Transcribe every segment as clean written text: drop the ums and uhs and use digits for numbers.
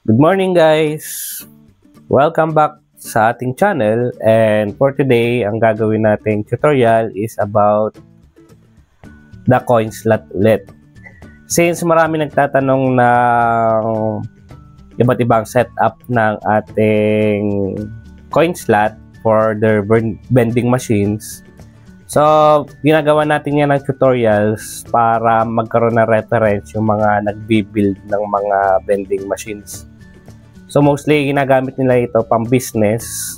Good morning guys! Welcome back sa ating channel, and for today, ang gagawin nating tutorial is about the coin slot ulit. Since marami nagtatanong ng iba't ibang setup ng ating coin slot for their vending machines, so ginagawa natin yan ng tutorials para magkaroon ng reference yung mga nagbi-build ng mga vending machines. So mostly ginagamit nila ito pang business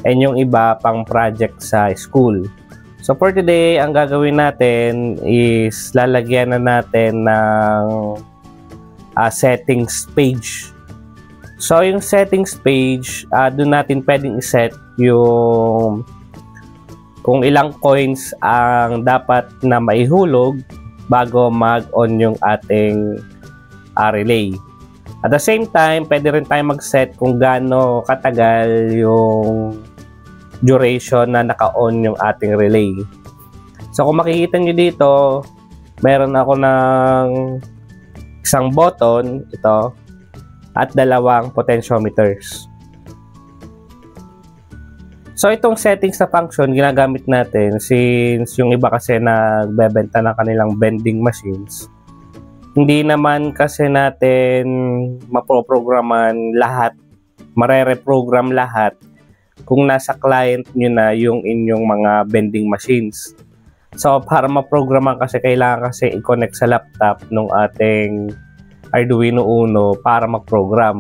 and yung iba pang project sa school. So for today, ang gagawin natin is lalagyan na natin ng settings page. So yung settings page, doon natin pwedeng iset yung kung ilang coins ang dapat na maihulog bago mag-on yung ating relay. At the same time, pwede rin tayo mag-set kung gaano katagal yung duration na naka-on yung ating relay. So kung makikita nyo dito, meron ako ng isang button, ito, at dalawang potentiometers. So itong settings na function, ginagamit natin since yung iba kasi nagbebenta ng kanilang vending machines. Hindi naman kasi natin mapoprograman lahat, marere-program lahat kung nasa client nyo na yung inyong mga vending machines. So para maprograman kasi kailangan kasi i-connect sa laptop ng ating Arduino Uno para mag-program.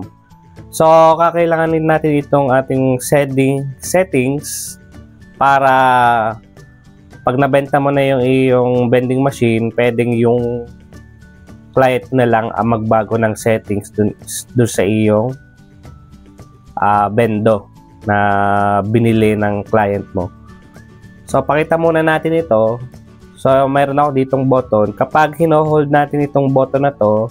So kakailanganin natin itong ating settings para pag nabenta mo na yung iyong vending machine, pwedeng yung client na lang ang magbago ng settings dun sa iyong bendo na binili ng client mo. So pakita muna natin ito. So mayroon ako ditong button. Kapag hino-hold natin itong button na to,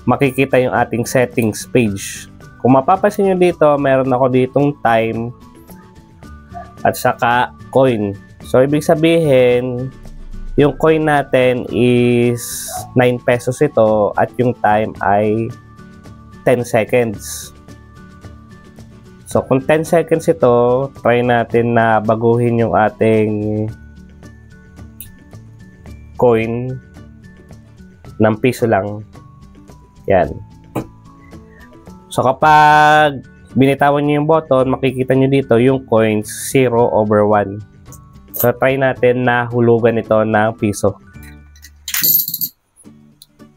makikita yung ating settings page. Kung mapapansin nyo dito, meron ako ditong time at saka coin. So ibig sabihin, yung coin natin is 9 pesos ito at yung time ay 10 seconds. So kung 10 seconds ito, try natin na baguhin yung ating coin ng piso lang. Yan. So kapag binitawan nyo yung button, makikita nyo dito yung coins 0/1. So, try natin na hulugan ito ng piso.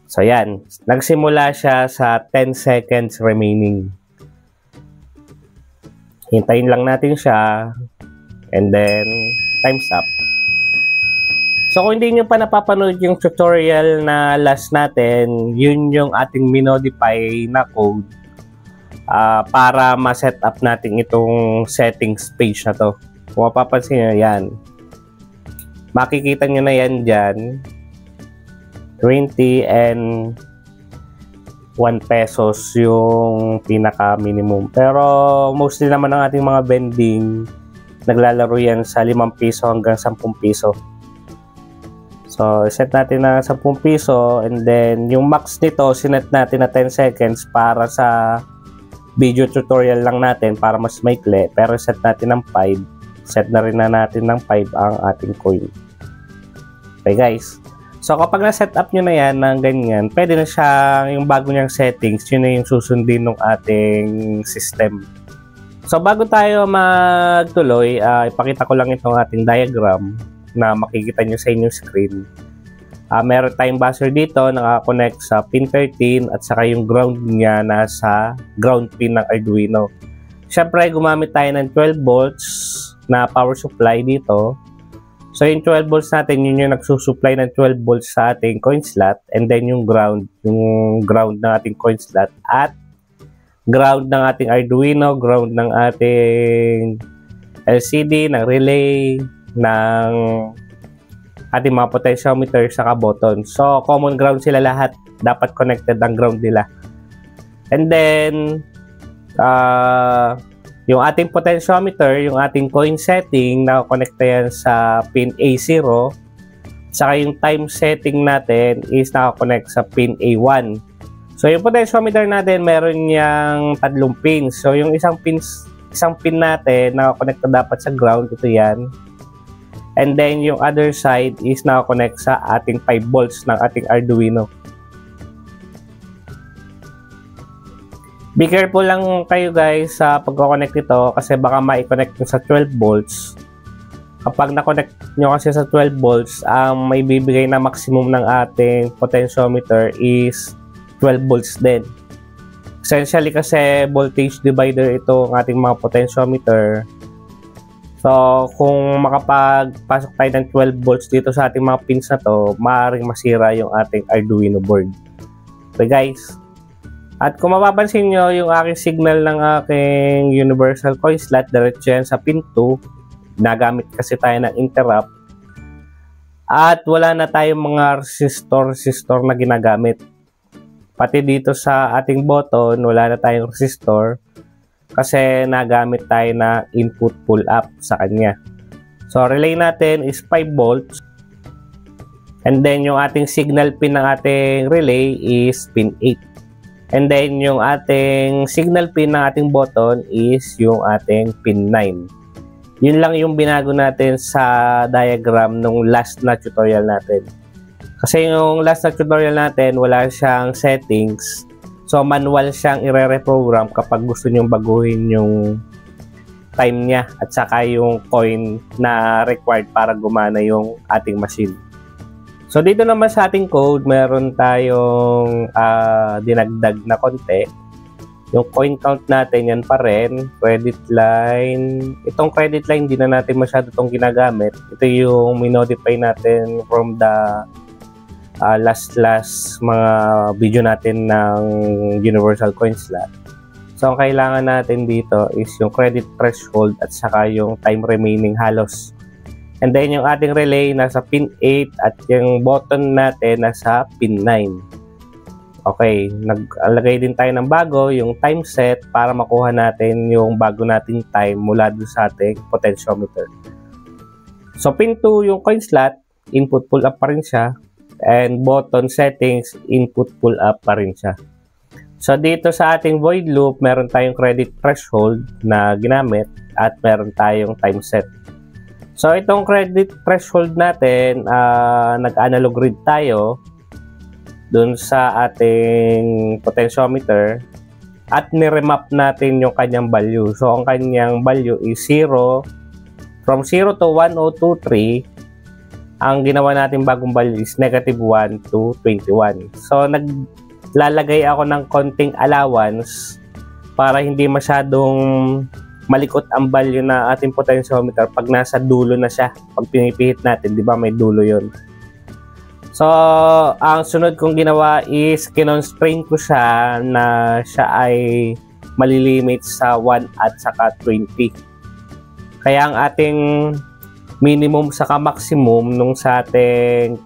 So, yan. Nagsimula siya sa 10 seconds remaining. Hintayin lang natin siya. And then, time's up. So, kung hindi nyo pa napapanood yung tutorial na last natin, yun yung ating minodify na code para ma-set up natin itong settings page na to. Kung mapapansin nyo, yan. Makikita nyo na yan dyan. 20 and 1 pesos yung pinaka-minimum. Pero mostly naman ng ating mga vending, naglalaro yan sa 5 piso hanggang 10 piso. So, set natin na 10 piso and then yung max nito, sinet natin na 10 seconds para sa video tutorial lang natin para mas maikli. Pero set natin ng 5. Set na rin na natin ng 5 ang ating coin. Okay guys. So kapag na-set up nyo na yan ng ganyan, pwede na siya yung bago niyang settings, yun na yung susundin ng ating system. So bago tayo magtuloy, ipakita ko lang itong ating diagram na makikita nyo sa inyong screen. Meron tayong buzzer dito, nakakonect sa pin 13 at saka yung ground niya nasa ground pin ng Arduino. Siyempre gumamit tayo ng 12 volts na power supply dito. So yung 12 volts natin, yun yung nagsusupply ng 12 volts sa ating coin slot, and then yung ground ng ating coin slot at ground ng ating Arduino, ground ng ating LCD, ng relay, ng ating mga potentiometer saka button. So common ground sila lahat, dapat connected ang ground nila. And then yung ating potentiometer, yung ating coin setting, nakakonekta yan sa pin A0. Saka yung time setting natin is nakakonect sa pin A1. So yung potentiometer natin, meron niyang tatlong pins. So yung isang pin natin naka-connect na dapat sa ground, ito yan. And then yung other side is naka-connect sa ating 5 volts ng ating Arduino. Be careful lang kayo guys sa pagko-connect nito kasi baka ma-connect nyo sa 12 volts. Kapag na-connect nyo kasi sa 12 volts, ang may bibigay na maximum ng ating potentiometer is 12 volts din. Essentially kasi voltage divider ito ang ating mga potentiometer. So, kung makapagpasok tayo ng 12 volts dito sa ating mga pins na to, maaaring masira yung ating Arduino board. Okay guys. At kung mapapansin nyo, yung aking signal ng aking universal coin slot, diretso yan sa pin 2. Nagamit kasi tayo ng interrupt. At wala na tayong mga resistor na ginagamit. Pati dito sa ating button, wala na tayong resistor. Kasi nagamit tayo na input pull up sa kanya. So, relay natin is 5 volts. And then, yung ating signal pin ng ating relay is pin 8. And then, yung ating signal pin ng ating button is yung ating pin 9. Yun lang yung binago natin sa diagram nung last na tutorial natin. Kasi yung last na tutorial natin, wala siyang settings. So, manual siyang i-reprogram kapag gusto nyong baguhin yung time niya at saka yung coin na required para gumana yung ating machine. So, dito naman sa ating code, meron tayong dinagdag na konti. Yung coin count natin, yan pa rin. Credit line. Itong credit line, hindi na natin masyado itong ginagamit. Ito yung minodify natin from the last mga video natin ng Universal Coin Slot. So, ang kailangan natin dito is yung credit threshold at saka yung time remaining halos. And then, yung ating relay nasa pin 8 at yung button natin nasa pin 9. Okay, naglagay din tayo ng bago, yung time set para makuha natin yung bago nating time mula doon sa ating potentiometer. So, pin 2 yung coin slot, input pull up pa rin siya. And button settings, input pull up pa rin siya. So, dito sa ating void loop, meron tayong credit threshold na ginamit at meron tayong time set. So, itong credit threshold natin, nag-analog read tayo dun sa ating potentiometer at niremap natin yung kanyang value. So, ang kanyang value is 0. From 0 to 1023, ang ginawa natin bagong value is negative 1 to 21. So, naglalagay ako ng konting allowance para hindi masyadong malikot ang value na ating potentiometer pag nasa dulo na siya. Pag pinipihit natin, di ba may dulo yon. So, ang sunod kong ginawa is kinonstrain ko siya na siya ay malilimit sa 1 at saka 20. Kaya ang ating minimum saka maximum nung sa ating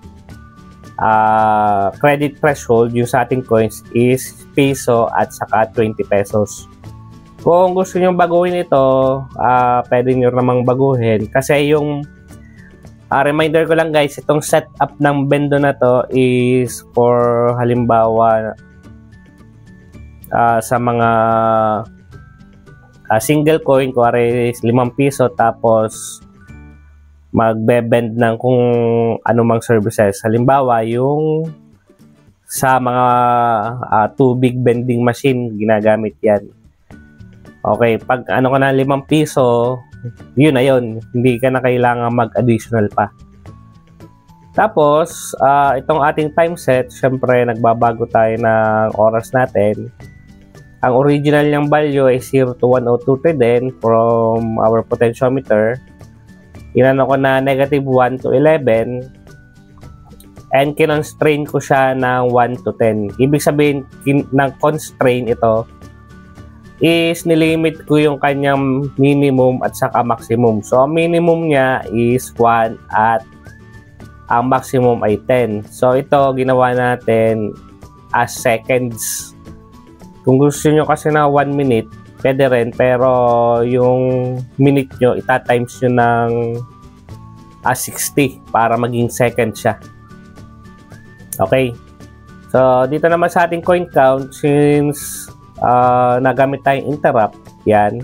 credit threshold, yung sa ating coins is piso at saka 20 pesos. Kung gusto nyo baguhin ito, pwede nyo namang baguhin. Kasi yung reminder ko lang guys, itong setup ng bendo na to is for halimbawa sa mga single coin, kuwari 5 piso tapos magbe-bend ng kung anumang services. Halimbawa, yung sa mga tubig bending machine, ginagamit yan. Okay, pag ano ka na 5 piso, yun na yun. Hindi ka na kailangan mag-additional pa. Tapos, itong ating time set, syempre, nagbabago tayo ng oras natin. Ang original niyang value ay 0 to 1023 din from our potentiometer. Inano ko na negative 1 to 11 and kinonstrain ko siya ng 1 to 10. Ibig sabihin ng constraint ito is nilimit ko yung kanyang minimum at saka maximum. So, ang minimum niya is 1 at ang maximum ay 10. So, ito ginawa natin as seconds. Kung gusto nyo kasi na 1 minute, pwede rin, pero yung minute nyo, ita-times nyo ng 60 para maging second siya. Okay. So, dito naman sa ating coin count, since nagamit tayong interrupt, yan.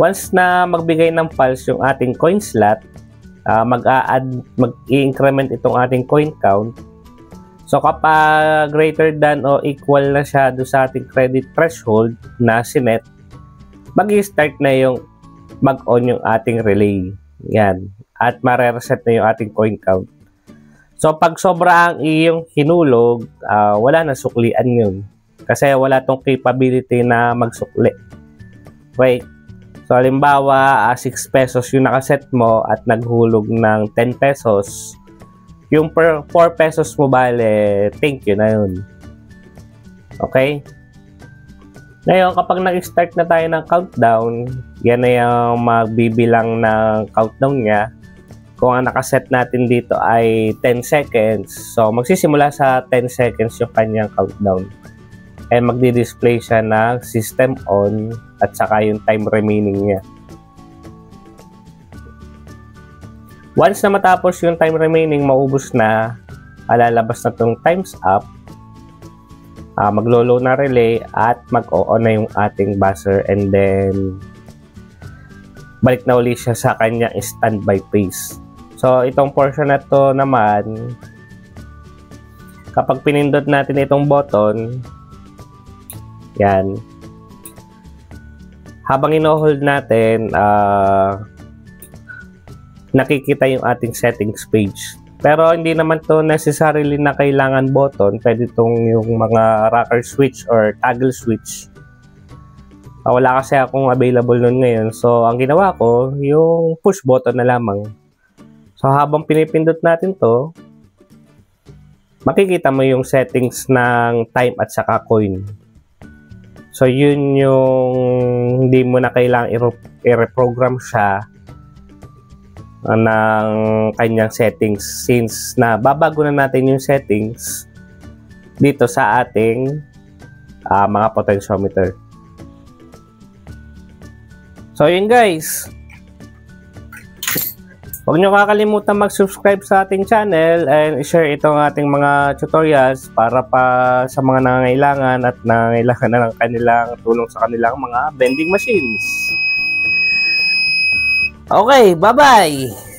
Once na magbigay ng pulse yung ating coin slot, mag-i-increment itong ating coin count. So, kapag greater than o equal na siya do sa ating credit threshold na sinet, mag-i-start na yung mag-on yung ating relay. Yan. At mare-reset na yung ating coin count. So, pag sobra ang iyong hinulog, wala na suklian yun. Kasi wala tong capability na magsukli. Right? So, halimbawa, 6 pesos yung nakaset mo at naghulog ng 10 pesos. Yung per 4 pesos mo bale, thank you na yun. Okay? Ngayon, kapag nag-start na tayo ng countdown, yan na yung magbibilang ng countdown niya. Kung ang nakaset natin dito ay 10 seconds, so magsisimula sa 10 seconds yung kanyang countdown. And magdi-display siya ng system on at saka yung time remaining niya. Once na matapos yung time remaining, maubos na, lalabas na itong times up, maglo-low na relay at mag-o-on na yung ating buzzer, and then balik na ulit siya sa kanyang standby phase. So, itong portion na to naman, kapag pinindot natin itong button, yan, habang ino-hold natin, nakikita yung ating settings page. Pero hindi naman to necessarily na kailangan button, pwede itong yung mga rocker switch or toggle switch. Wala kasi akong available nun ngayon, so ang ginawa ko, yung push button na lamang. So, habang pinipindot natin to, makikita mo yung settings ng time at saka coin. So, yun yung hindi mo na kailangang i-reprogram siya ng kanyang settings, since na babago na natin yung settings dito sa ating mga potentiometer. So, yun guys. Huwag nyo kakalimutan mag-subscribe sa ating channel and i-share itong ating mga tutorials para pa sa mga nangangailangan at nangangailangan na ng kanilang tulong sa kanilang mga vending machines. Okay, bye-bye!